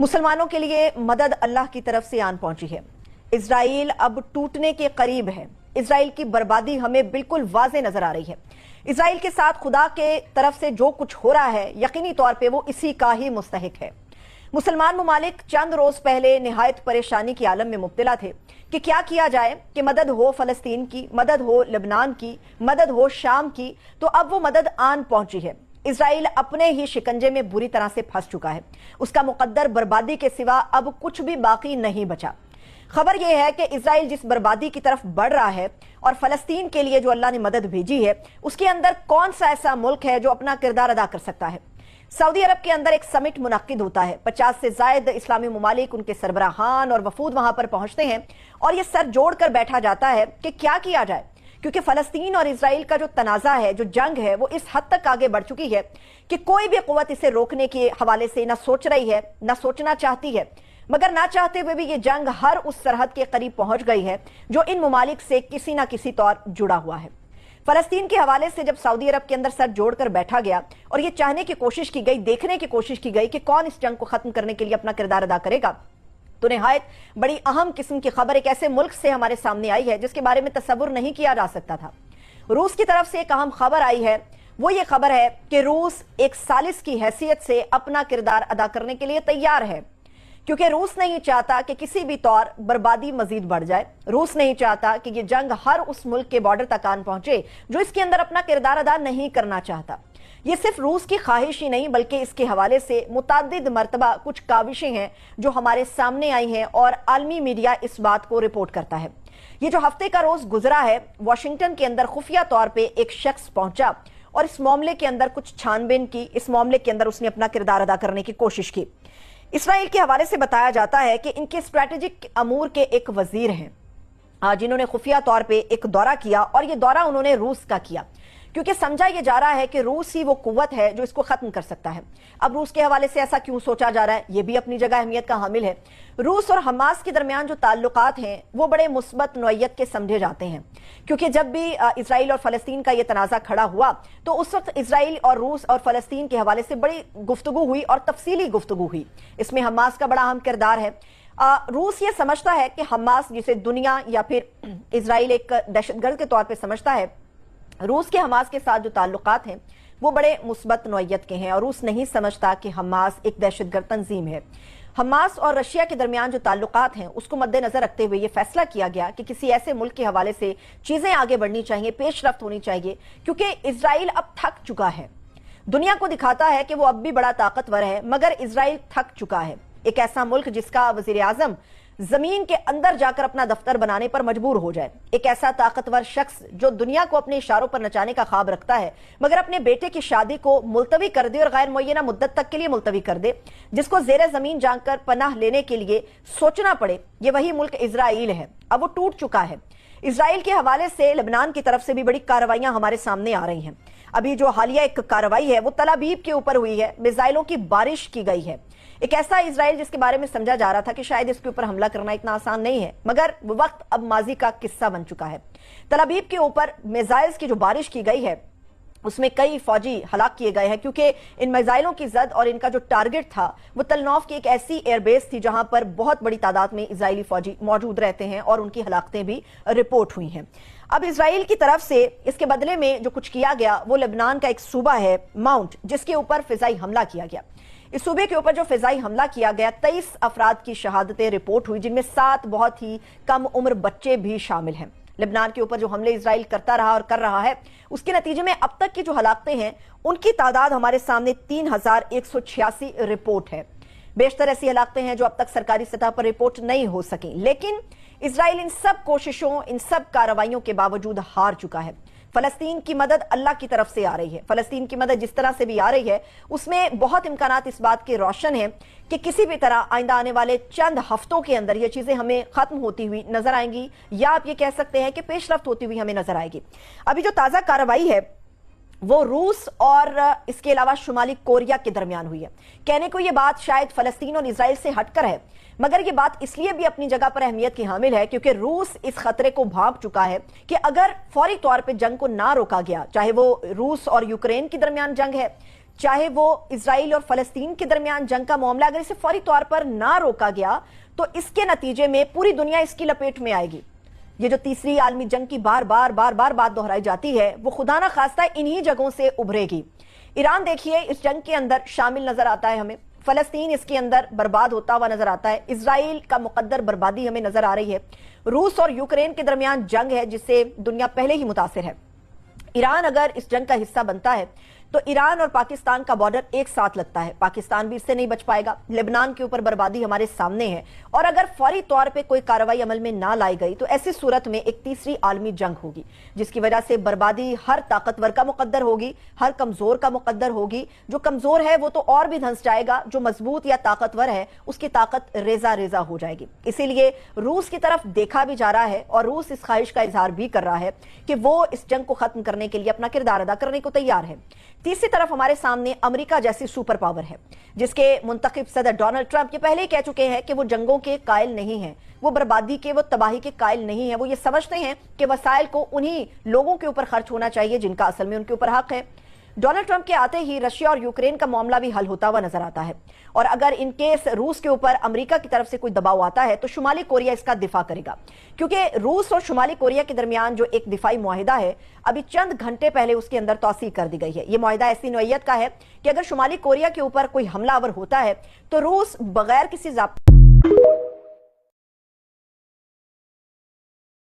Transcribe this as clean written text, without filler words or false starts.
मुसलमानों के लिए मदद अल्लाह की तरफ से आन पहुंची है। इजराइल अब टूटने के करीब है। इजराइल की बर्बादी हमें बिल्कुल वाज़े नजर आ रही है। इजराइल के साथ खुदा के तरफ से जो कुछ हो रहा है यकीनी तौर पे वो इसी का ही मुस्तहिक है। मुसलमान ममालिक चंद रोज पहले निहायत परेशानी की आलम में मुब्तला थे कि क्या किया जाए कि मदद हो फलस्तीन की, मदद हो लेबनान की, मदद हो शाम की। तो अब वो मदद आन पहुंची है। इजराइल अपने ही शिकंजे में बुरी तरह से फंस चुका है। उसका मुकद्दर बर्बादी के सिवा अब कुछ भी बाकी नहीं बचा। खबर यह है कि इजराइल जिस बर्बादी की तरफ बढ़ रहा है और फलस्तीन के लिए जो अल्लाह ने मदद भेजी है उसके अंदर कौन सा ऐसा मुल्क है जो अपना किरदार अदा कर सकता है। सऊदी अरब के अंदर एक समिट मुनक्किद होता है। 50 से ज्यादा इस्लामी ममालिक, उनके सरबराहान और वफूद वहां पर पहुंचते हैं और ये सर जोड़कर बैठा जाता है कि क्या किया जाए, क्योंकि फलस्तीन और इजराइल का जो तनाजा है, जो जंग है, वो इस हद तक आगे बढ़ चुकी है कि कोई भी कुव्वत इसे रोकने के हवाले से ना सोच रही है, ना सोचना चाहती है। मगर ना चाहते हुए भी ये जंग हर उस सरहद के करीब पहुंच गई है जो इन ममालिक से किसी ना किसी तौर जुड़ा हुआ है। फलस्तीन के हवाले से जब सऊदी अरब के अंदर सर जोड़कर बैठा गया और ये चाहने की कोशिश की गई, देखने की कोशिश की गई कि कौन इस जंग को खत्म करने के लिए अपना किरदार अदा करेगा, तो निहायत बड़ी अहम किस्म की खबर एक ऐसे मुल्क से हमारे सामने आई है जिसके बारे में तसव्वुर नहीं किया जा सकता था। रूस की तरफ से एक अहम खबर आई है। वो ये खबर है कि रूस एक सालिस की हैसियत से अपना किरदार अदा करने के लिए तैयार है, क्योंकि रूस नहीं चाहता कि किसी भी तौर बर्बादी मजीद बढ़ जाए। रूस नहीं चाहता कि ये जंग हर उस मुल्क के बॉर्डर तक आन पहुंचे जो इसके अंदर अपना किरदार अदा नहीं करना चाहता। ये सिर्फ रूस की ख्वाहिश ही नहीं बल्कि इसके हवाले से मुताद्दिद मरतबा कुछ काविशें हैं जो हमारे सामने आई हैं और आलमी मीडिया इस बात को रिपोर्ट करता है। ये जो हफ्ते का रोज गुजरा है, वाशिंगटन के अंदर खुफिया तौर पर एक शख्स पहुंचा और इस मामले के अंदर कुछ छानबीन की, इस मामले के अंदर उसने अपना किरदार अदा करने की कोशिश की। इसराइल के हवाले से बताया जाता है कि इनके स्ट्रेटेजिक अमूर के एक वजीर हैं जिन्होंने खुफिया तौर पे एक दौरा किया और ये दौरा उन्होंने रूस का किया, क्योंकि समझा यह जा रहा है कि रूस ही वो कुव्वत है जो इसको खत्म कर सकता है। अब रूस के हवाले से ऐसा क्यों सोचा जा रहा है, ये भी अपनी जगह अहमियत का हामिल है। रूस और हमास के दरमियान जो ताल्लुकात हैं वो बड़े मुस्बत नौयत के समझे जाते हैं, क्योंकि जब भी इजराइल और फलस्तीन का ये तनाज़ा खड़ा हुआ तो उस वक्त इजराइल और रूस और फलस्तीन के हवाले से बड़ी गुफ्तगू हुई और तफसीली गुफ्तगू हुई। इसमें हमास का बड़ा अहम किरदार है। रूस ये समझता है कि हमास, जिसे दुनिया या फिर इजराइल एक दहशतगर्द के तौर पर समझता है, रूस के हमास के साथ जो ताल्लुकात हैं वो बड़े मुस्बत नौयत के हैं और रूस नहीं समझता कि हमास एक दहशतगर्द तंजीम है। हमास और रशिया के दरमियान जो ताल्लुकात हैं उसको मद्देनजर रखते हुए ये फैसला किया गया कि किसी ऐसे मुल्क के हवाले से चीजें आगे बढ़नी चाहिए, पेशरफ्त होनी चाहिए, क्योंकि इजराइल अब थक चुका है। दुनिया को दिखाता है कि वो अब भी बड़ा ताकतवर है, मगर इजराइल थक चुका है। एक ऐसा मुल्क जिसका वजीर आजम जमीन के अंदर जाकर अपना दफ्तर बनाने पर मजबूर हो जाए, एक ऐसा ताकतवर शख्स जो दुनिया को अपने इशारों पर नचाने का ख्वाब रखता है मगर अपने बेटे की शादी को मुलतवी कर दे और गैर मुय्यना मुद्दत तक के लिए मुलतवी कर दे, जिसको जेर जमीन जाकर पनाह लेने के लिए सोचना पड़े, ये वही मुल्क इजराइल है। अब वो टूट चुका है। इजराइल के हवाले से लेबनान की तरफ से भी बड़ी कार्रवाइयां हमारे सामने आ रही हैं। अभी जो हालिया एक कार्रवाई है वो तल अबीब के ऊपर हुई है, मिसाइलों की बारिश की गई है। एक ऐसा इजराइल जिसके बारे में समझा जा रहा था कि शायद इसके ऊपर हमला करना इतना आसान नहीं है, मगर वो वक्त अब माजी का किस्सा बन चुका है। तल अबीब के ऊपर मिसाइल्स की जो बारिश की गई है उसमें कई फौजी हलाक किए गए हैं, क्योंकि इन मिसाइलों की जद और इनका जो टारगेट था वो तलनौफ की एक ऐसी एयरबेस थी जहां पर बहुत बड़ी तादाद में इजरायली फौजी मौजूद रहते हैं और उनकी हलाकतें भी रिपोर्ट हुई हैं। अब इजराइल की तरफ से इसके बदले में जो कुछ किया गया वो लेबनान का एक सूबा है माउंट, जिसके ऊपर फिजाई हमला किया गया। इस सूबे के ऊपर जो फिजाई हमला किया गया 23 अफराद की शहादतें रिपोर्ट हुई, जिनमें 7 बहुत ही कम उम्र बच्चे भी शामिल हैं। लेबनान के ऊपर जो हमले इजराइल करता रहा और कर रहा है उसके नतीजे में अब तक की जो हलाकतें हैं उनकी तादाद हमारे सामने 3186 रिपोर्ट है। बेशतर ऐसी हलाकतें हैं जो अब तक सरकारी सतह पर रिपोर्ट नहीं हो सकी, लेकिन इजराइल इन सब कोशिशों, इन सब कार्रवाइयों के बावजूद हार चुका है। फलस्तीन की मदद अल्लाह की तरफ से आ रही है। फलस्तीन की मदद जिस तरह से भी आ रही है उसमें बहुत इम्कानात इस बात के रोशन है कि किसी भी तरह आइंदा आने वाले चंद हफ्तों के अंदर ये चीजें हमें खत्म होती हुई नजर आएंगी, या आप ये कह सकते हैं कि पेशरफ्त होती हुई हमें नजर आएगी। अभी जो ताजा कार्रवाई है वो रूस और इसके अलावा शुमाली कोरिया के दरमियान हुई है। कहने को यह बात शायद फलस्तीन और इजराइल से हटकर है, मगर यह बात इसलिए भी अपनी जगह पर अहमियत की हामिल है क्योंकि रूस इस खतरे को भांप चुका है कि अगर फौरी तौर पर जंग को ना रोका गया, चाहे वो रूस और यूक्रेन के दरमियान जंग है, चाहे वो इजराइल और फलस्तीन के दरमियान जंग का मामला, अगर इसे फौरी तौर पर ना रोका गया तो इसके नतीजे में पूरी दुनिया इसकी लपेट में आएगी। ये जो तीसरी आलमी जंग की बार बार बात दोहराई जाती है, वो खुदा ना खास्ता इन्हीं जगहों से उभरेगी। ईरान देखिए इस जंग के अंदर शामिल नजर आता है हमें, फलस्तीन इसके अंदर बर्बाद होता हुआ नजर आता है, इजराइल का मुकद्दर बर्बादी हमें नजर आ रही है, रूस और यूक्रेन के दरमियान जंग है जिससे दुनिया पहले ही मुतासिर है। ईरान अगर इस जंग का हिस्सा बनता है तो ईरान और पाकिस्तान का बॉर्डर एक साथ लगता है, पाकिस्तान भी इससे नहीं बच पाएगा। लेबनान के ऊपर बर्बादी हमारे सामने है और अगर फौरी तौर पे कोई कार्रवाई अमल में ना लाई गई तो ऐसी सूरत में एक तीसरी आलमी जंग होगी, जिसकी वजह से बर्बादी हर ताकतवर का मुकद्दर होगी, हर कमजोर का मुकद्दर होगी। जो कमजोर है वो तो और भी धंस जाएगा, जो मजबूत या ताकतवर है उसकी ताकत रेजा रेजा हो जाएगी। इसीलिए रूस की तरफ देखा भी जा रहा है और रूस इस ख्वाहिश का इजहार भी कर रहा है कि वो इस जंग को खत्म करने के लिए अपना किरदार अदा करने को तैयार है। तीसरी तरफ हमारे सामने अमेरिका जैसी सुपर पावर है, जिसके मुंतखब सदर डोनाल्ड ट्रंप ये पहले ही कह चुके हैं कि वो जंगों के कायल नहीं हैं, वो बर्बादी के, वो तबाही के कायल नहीं है। वो ये समझते हैं कि वसाइल को उन्हीं लोगों के ऊपर खर्च होना चाहिए जिनका असल में उनके ऊपर हक है। डोनाल्ड ट्रंप के आते ही रशिया और यूक्रेन का मामला भी हल होता हुआ नजर आता है और अगर इन केस रूस के ऊपर अमेरिका की तरफ से कोई दबाव आता है तो शुमाली कोरिया इसका दिफा करेगा, क्योंकि रूस और शुमाली कोरिया के दरमियान जो एक दिफाई मुआहिदा है अभी चंद घंटे पहले उसके अंदर तौसीह कर दी गई है। यह मुआहिदा ऐसी नौइयत का है कि अगर शुमाली कोरिया के ऊपर कोई हमलावर होता है तो रूस बगैर किसी